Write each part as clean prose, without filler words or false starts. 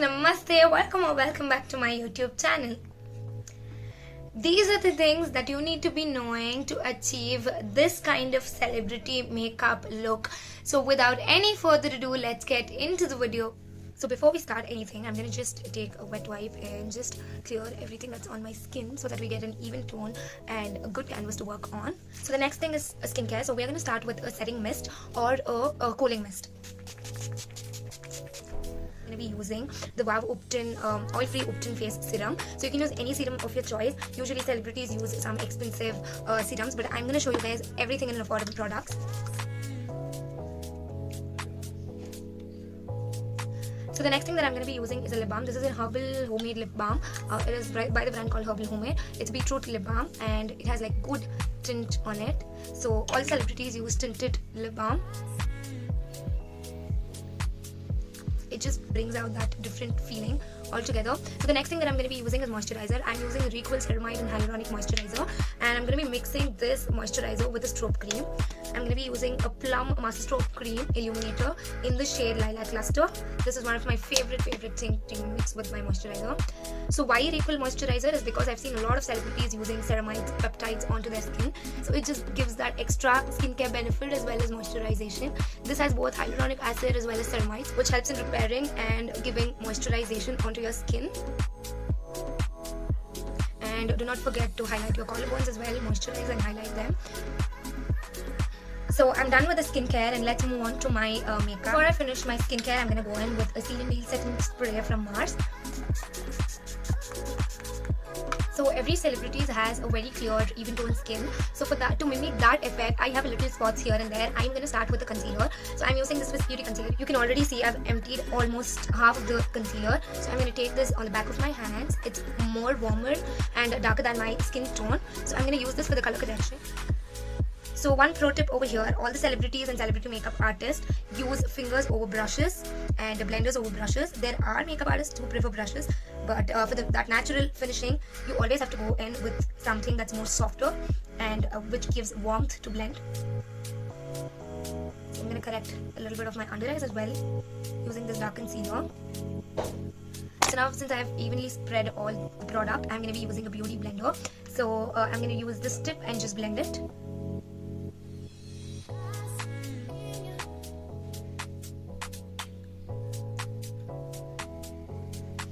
namaste, welcome or welcome back to my YouTube channel. These are the things that you need to be knowing to achieve this kind of celebrity makeup look. So without any further ado, let's get into the video. So before we start anything, I'm going to just take a wet wipe and just clear everything that's on my skin so that we get an even tone and a good canvas to work on. So the next thing is a skincare. So we're going to start with a setting mist or a cooling mist. I'm going to be using the Wow Upton oil-free Upton face serum. So you can use any serum of your choice. Usually celebrities use some expensive serums, but I'm going to show you guys everything in affordable products. So the next thing that I'm going to be using is a lip balm. This is a herbal homemade lip balm. It is by the brand called Herbal Homemade. It's beetroot lip balm and it has like good tint on it. So all celebrities use tinted lip balm. It just brings out that different feeling altogether. So the next thing that I'm going to be using is moisturizer. I'm using Requel Ceramide and Hyaluronic Moisturizer, and I'm going to be mixing this moisturizer with a strobe cream. I'm going to be using a Plum Master Strobe Cream Illuminator in the shade Lilac Luster. This is one of my favorite thing to mix with my moisturizer. So why Requel Moisturizer is because I've seen a lot of celebrities using ceramides, peptides onto their skin. So it just gives that extra skincare benefit as well as moisturization. This has both hyaluronic acid as well as ceramides, which helps in repairing and giving moisturization onto your skin. And do not forget to highlight your collarbones as well, moisturize and highlight them. So I'm done with the skincare and let's move on to my makeup. Before I finish my skincare, I'm going to go in with a Sealing Wheel Setting Spray from Mars. So every celebrity has a very clear, even tone skin. So for that, to mimic that effect, I have little spots here and there. I'm going to start with the concealer. So I'm using this Swiss Beauty concealer. You can already see I've emptied almost half of the concealer. So I'm going to take this on the back of my hands. It's more warmer and darker than my skin tone. So I'm going to use this for the color correction. So one pro tip over here, all the celebrities and celebrity makeup artists use fingers over brushes and blenders over brushes. There are makeup artists who prefer brushes, but for that natural finishing, you always have to go in with something that's more softer and which gives warmth to blend. So I'm going to correct a little bit of my under eyes as well using this dark concealer. So now since I have evenly spread all the product, I'm going to be using a beauty blender. So I'm going to use this tip and just blend it.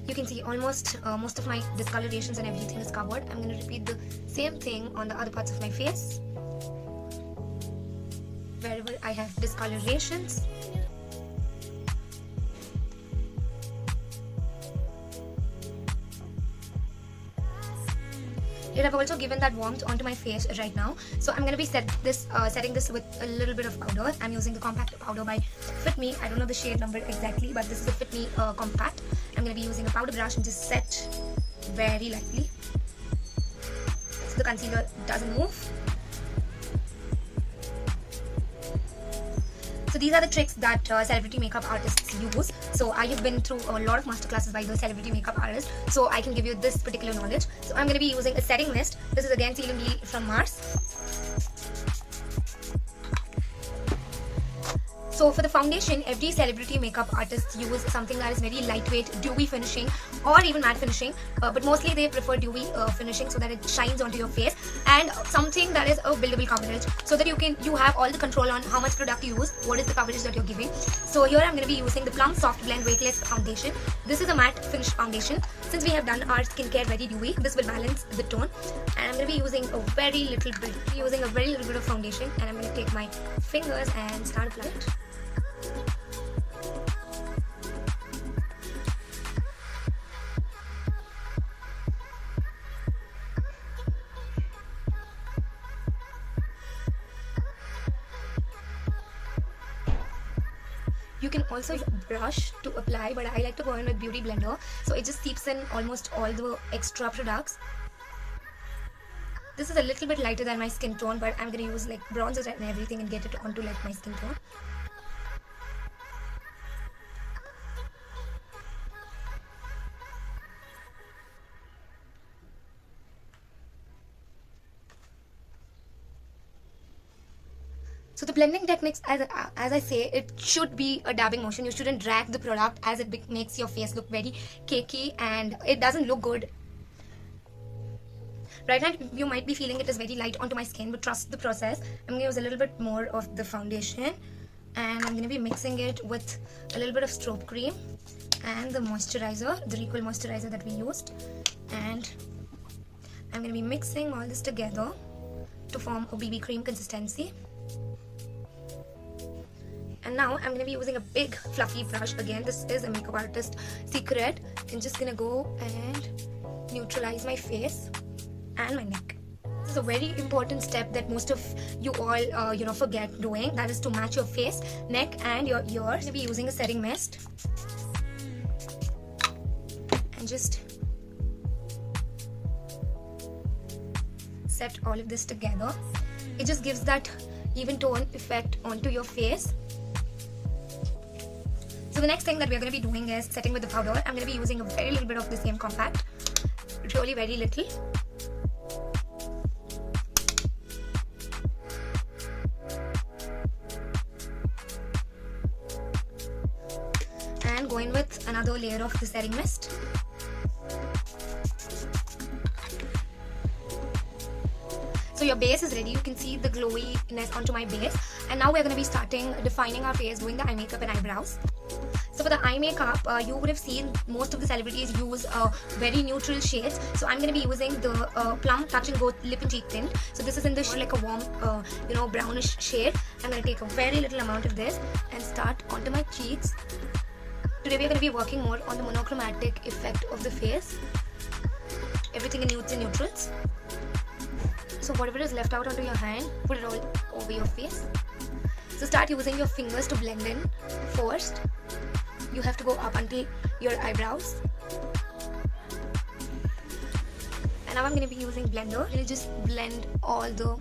You can see almost most of my discolorations and everything is covered. I'm going to repeat the same thing on the other parts of my face. Wherever I have discolorations. It have also given that warmth onto my face right now. So I'm going to be setting this with a little bit of powder. I'm using the compact powder by Fit Me. I don't know the shade number exactly, but this is a Fit Me compact. I'm going to be using a powder brush and just set very lightly so the concealer doesn't move. So these are the tricks that celebrity makeup artists use. So I have been through a lot of masterclasses by the celebrity makeup artists, so I can give you this particular knowledge. So I'm going to be using a setting mist. This is again Sealing Wheel from Mars. So for the foundation, every celebrity makeup artist use something that is very lightweight, dewy finishing or even matte finishing, but mostly they prefer dewy finishing so that it shines onto your face, and something that is a buildable coverage so that you have all the control on how much product you use, what is the coverage that you're giving. So here I'm going to be using the Plum Soft Blend Weightless Foundation. This is a matte finish foundation. Since we have done our skincare very dewy, this will balance the tone, and I'm going to be using a very little bit of foundation, and I'm going to take my fingers and start applying it. You can also use a brush to apply, but I like to go in with Beauty Blender, so it just seeps in almost all the extra products. This is a little bit lighter than my skin tone, but I'm going to use like bronzer and everything and get it onto like my skin tone. So the blending techniques, as I say, it should be a dabbing motion. You shouldn't drag the product, as it makes your face look very cakey and it doesn't look good. Right now you might be feeling it is very light onto my skin, but trust the process. I'm going to use a little bit more of the foundation, and I'm going to be mixing it with a little bit of strobe cream and the moisturizer, the Recoil moisturizer that we used, and I'm going to be mixing all this together to form a BB cream consistency. And now I'm going to be using a big fluffy brush. Again, this is a makeup artist secret. I'm just going to go and neutralize my face and my neck. This is a very important step that most of you all forget doing. That is to match your face, neck and your ears. I'm going to be using a setting mist and just set all of this together. It just gives that even tone effect onto your face. So the next thing that we are going to be doing is setting with the powder. I'm going to be using a very little bit of the same compact, really very little. And going with another layer of the setting mist. So your base is ready. You can see the glowiness onto my base. And now we're going to be starting defining our face, doing the eye makeup and eyebrows. So for the eye makeup, you would have seen most of the celebrities use very neutral shades. So I'm going to be using the Plum Touch and Go Lip and Cheek Tint. So this is in the like a warm, brownish shade. I'm going to take a very little amount of this and start onto my cheeks. Today we're going to be working more on the monochromatic effect of the face. Everything in nudes and neutrals. So whatever is left out onto your hand, put it all over your face. So start using your fingers to blend in first. You have to go up until your eyebrows. And now I'm going to be using blender. I'm going to just blend all the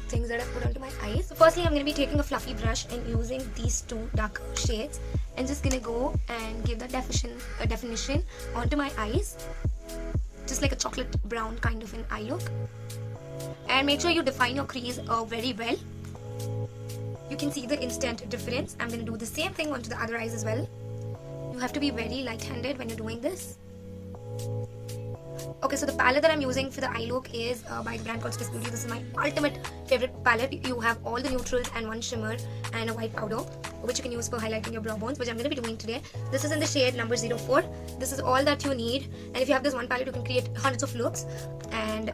things that I've put onto my eyes. So firstly, I'm going to be taking a fluffy brush and using these two dark shades. And just going to go and give that definition onto my eyes. Just like a chocolate brown kind of an eye look. And make sure you define your crease very well. You can see the instant difference. I'm going to do the same thing onto the other eyes as well. You have to be very light-handed when you're doing this. Okay, so the palette that I'm using for the eye look is by the brand called Swiss Beauty. This is my ultimate favorite palette. You have all the neutrals and one shimmer and a white powder, which you can use for highlighting your brow bones, which I'm going to be doing today. This is in the shade number 04. This is all that you need. And if you have this one palette, you can create hundreds of looks. And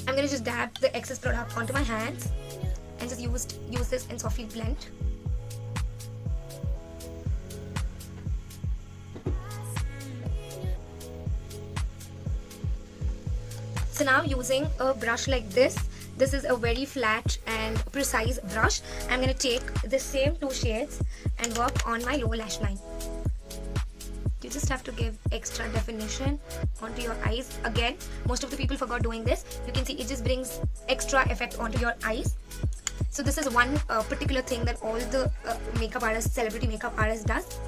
I'm going to just dab the excess product onto my hands and just use this and softly blend. So now using a brush like this is a very flat and precise brush. I'm going to take the same two shades and work on my lower lash line. You just have to give extra definition onto your eyes. Again, most of the people forgot doing this. You can see it just brings extra effect onto your eyes. So this is one particular thing that all the makeup artists, celebrity makeup artists does.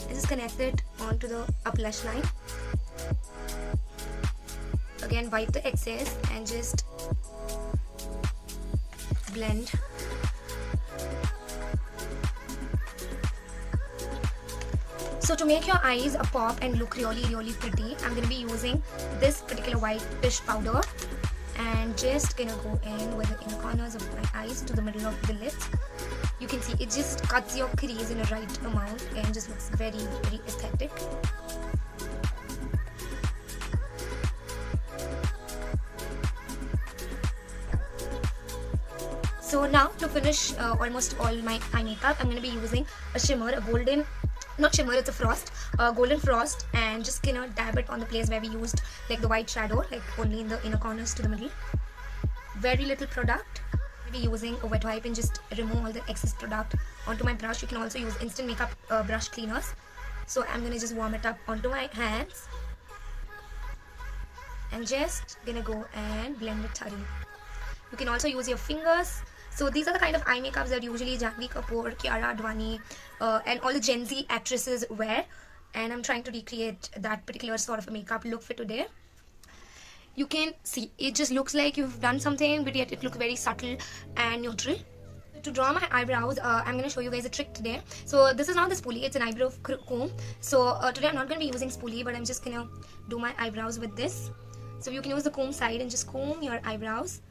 I just connect it onto the upper lash line. Again, wipe the excess and just blend. So to make your eyes pop and look really, really pretty, I'm going to be using this particular whitish powder and just going to go in with the inner corners of my eyes to the middle of the lids. You can see it just cuts your crease in the right amount and just looks very, very aesthetic. So now to finish almost all my eye makeup, I'm going to be using a shimmer, a golden, not shimmer, it's a frost, golden frost, and just dab it on the place where we used like the white shadow, like only in the inner corners to the middle. Very little product. I'll be using a wet wipe and just remove all the excess product onto my brush. You can also use instant makeup brush cleaners. So I'm going to just warm it up onto my hands and just gonna go and blend it thoroughly. You can also use your fingers. So these are the kind of eye makeups that usually Janhvi Kapoor, Kiara Advani and all the Gen Z actresses wear, and I'm trying to recreate that particular sort of a makeup look for today. you can see it just looks like you've done something, but yet it looks very subtle and neutral. To draw my eyebrows, I'm going to show you guys a trick today. So this is not the spoolie, it's an eyebrow comb. So today I'm not going to be using spoolie, but I'm just going to do my eyebrows with this. So you can use the comb side and just comb your eyebrows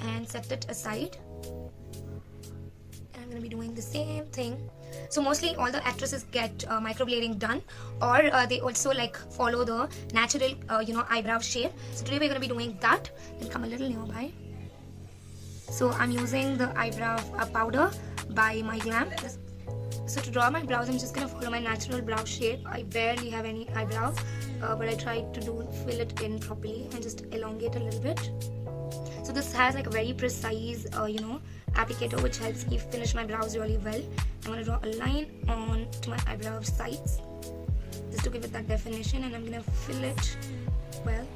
and set it aside. And I'm going to be doing the same thing. So mostly all the actresses get microblading done, or they also like follow the natural eyebrow shape. So today we're going to be doing that. I'll come a little nearby. So I'm using the eyebrow powder by My Glam. So to draw my brows, I'm just going to follow my natural brow shape. I barely have any eyebrows, but I tried to fill it in properly and just elongate a little bit. So this has like a very precise applicator which helps me finish my brows really well. I'm going to draw a line on to my eyebrow sides just to give it that definition, and I'm going to fill it well.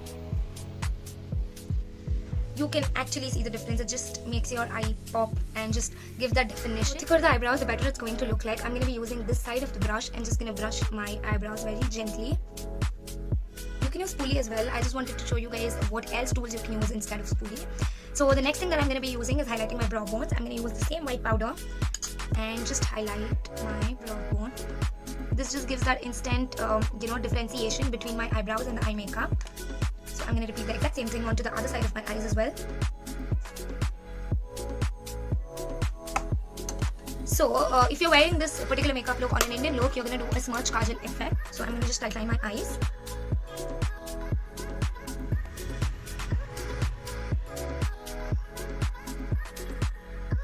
You can actually see the difference. It just makes your eye pop and just give that definition. The thicker the eyebrows, the better it's going to look like. I'm going to be using this side of the brush and just going to brush my eyebrows very gently. You can use spoolie as well. I just wanted to show you guys what else tools you can use instead of spoolie. So the next thing that I'm going to be using is highlighting my brow bones. I'm going to use the same white powder and just highlight my brow bone. This just gives that instant differentiation between my eyebrows and the eye makeup. So I'm going to repeat the exact same thing onto the other side of my eyes as well. So if you're wearing this particular makeup look on an Indian look, you're going to do a smudge kajal effect. So I'm going to just tightline my eyes.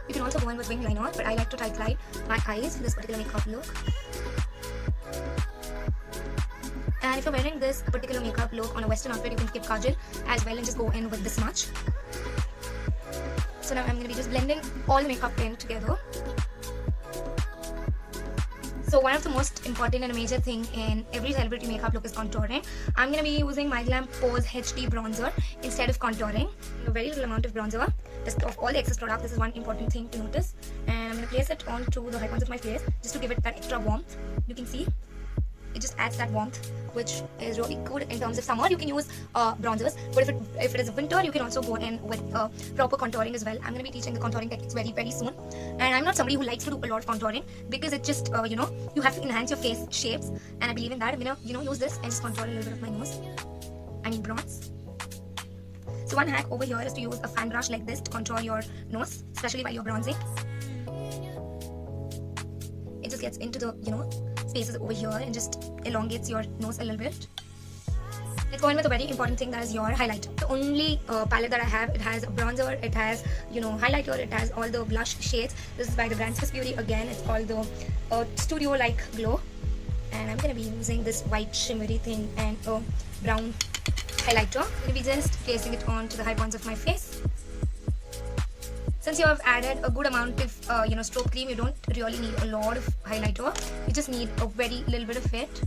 You can also go in with wing liner, but I like to tightline my eyes for this particular makeup look. And if you're wearing this particular makeup look on a western outfit, you can skip kajal as well and just go in with this much. So now I'm going to be just blending all the makeup in together. So one of the most important and a major thing in every celebrity makeup look is contouring. I'm going to be using My Glam Pose HD bronzer instead of contouring. A very little amount of bronzer. Just of all the excess product, this is one important thing to notice. And I'm going to place it onto the high points of my face just to give it that extra warmth. You can see it just adds that warmth, which is really good in terms of summer. You can use bronzers, but if it is winter, you can also go in with proper contouring as well. I'm going to be teaching the contouring techniques very soon, and I'm not somebody who likes to do a lot of contouring because it just you have to enhance your face shapes, and I believe in that. I'm going to use this and just contour a little bit of my nose. I mean bronze. So one hack over here is to use a fan brush like this to contour your nose, especially while you're bronzing. It just gets into the spaces over here and just elongates your nose a little bit. Let's go in with a very important thing, that is your highlighter. The only palette that I have, it has a bronzer, it has highlighter, it has all the blush shades. This is by the brand Swiss Beauty. Again, it's called the Studio Like Glow, and I'm going to be using this white shimmery thing and a brown highlighter. I'm going to be just placing it onto the high points of my face. Since you have added a good amount of stroke cream, you don't really need a lot of highlighter. You just need a very little bit of it.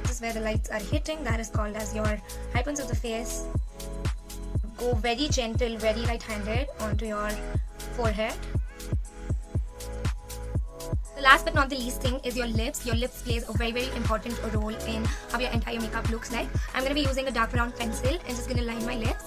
This is where the lights are hitting. That is called as your high points of the face. Go very gentle, very light-handed onto your forehead. The last but not the least thing is your lips. Your lips plays a very important role in how your entire makeup looks like. I'm going to be using a dark brown pencil and just going to line my lips.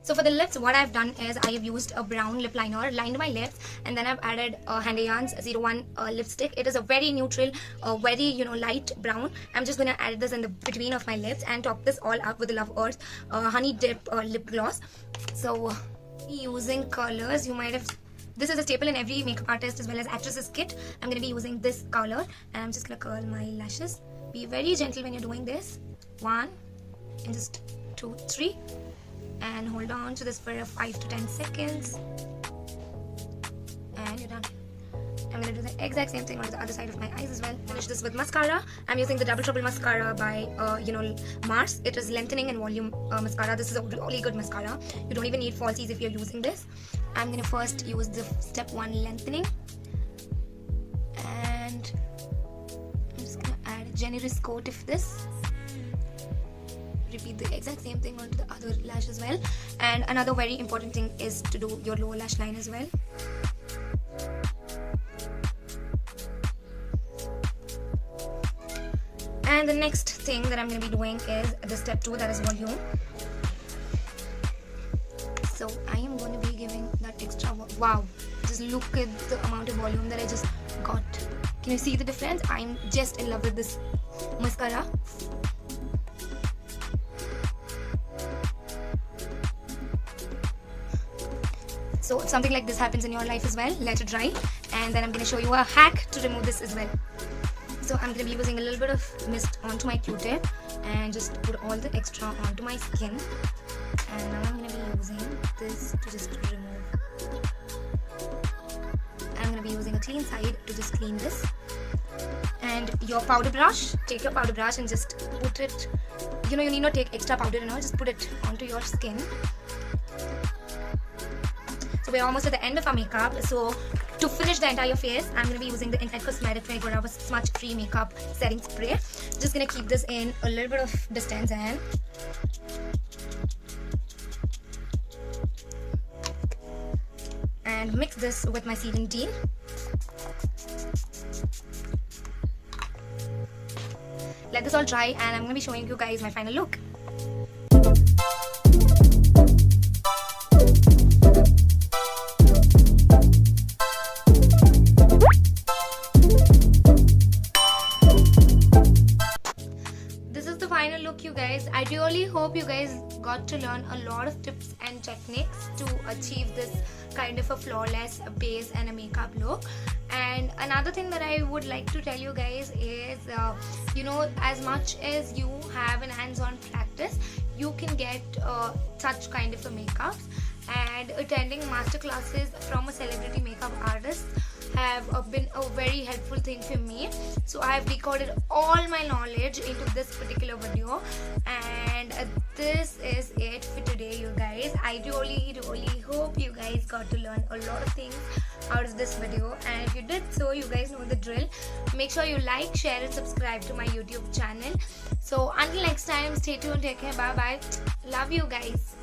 So for the lips, what I've done is I have used a brown lip liner, lined my lips, and then I've added Handayan's 01 lipstick. It is a very neutral, very light brown. I'm just gonna add this in the between of my lips and top this all up with the Love Earth Honey Dip lip gloss. So using colors, you might have. This is a staple in every makeup artist as well as actress's kit. I'm gonna be using this color, and I'm just gonna curl my lashes. Be very gentle when you're doing this. 1 and just 2, 3. And hold on to this for 5 to 10 seconds, and you're done. I'm gonna do the exact same thing on the other side of my eyes as well. Finish this with mascara. I'm using the Double Trouble mascara by Mars. It is lengthening and volume mascara. This is a really good mascara. You don't even need falsies if you're using this. I'm gonna first use the step 1 lengthening, and I'm just gonna add a generous coat of this. Repeat the exact same thing onto the other lash as well. And another very important thing is to do your lower lash line as well. And the next thing that I'm going to be doing is the step 2, that is volume. So I am going to be giving that extra, wow, just look at the amount of volume that I just got. Can you see the difference? I'm just in love with this mascara. So if something like this happens in your life as well, let it dry. And then I'm going to show you a hack to remove this as well. So I'm going to be using a little bit of mist onto my Q-tip and just put all the extra onto my skin. And now I'm going to be using this to just remove. I'm going to be using a clean side to just clean this. And your powder brush, take your powder brush and just put it, you need not take extra powder and all, just put it onto your skin. So we're almost at the end of our makeup. So to finish the entire face, I'm going to be using the Inside Cosmetics 24 Hours Smudge Free Makeup Setting Spray. Just going to keep this in a little bit of distance and mix this with my Serum Tea. Let this all dry, and I'm going to be showing you guys my final look. Final look, you guys. I really hope you guys got to learn a lot of tips and techniques to achieve this kind of a flawless base and a makeup look. And another thing that I would like to tell you guys is as much as you have an hands-on practice, you can get such kind of a makeups, and attending master classes from a celebrity makeup artist have been a very helpful thing for me. So I have recorded all my knowledge into this particular video, and this is it for today, you guys. I really hope you guys got to learn a lot of things out of this video, and if you did so, you guys know the drill. Make sure you like, share and subscribe to my YouTube channel. So until next time, stay tuned, take care, bye bye, love you guys.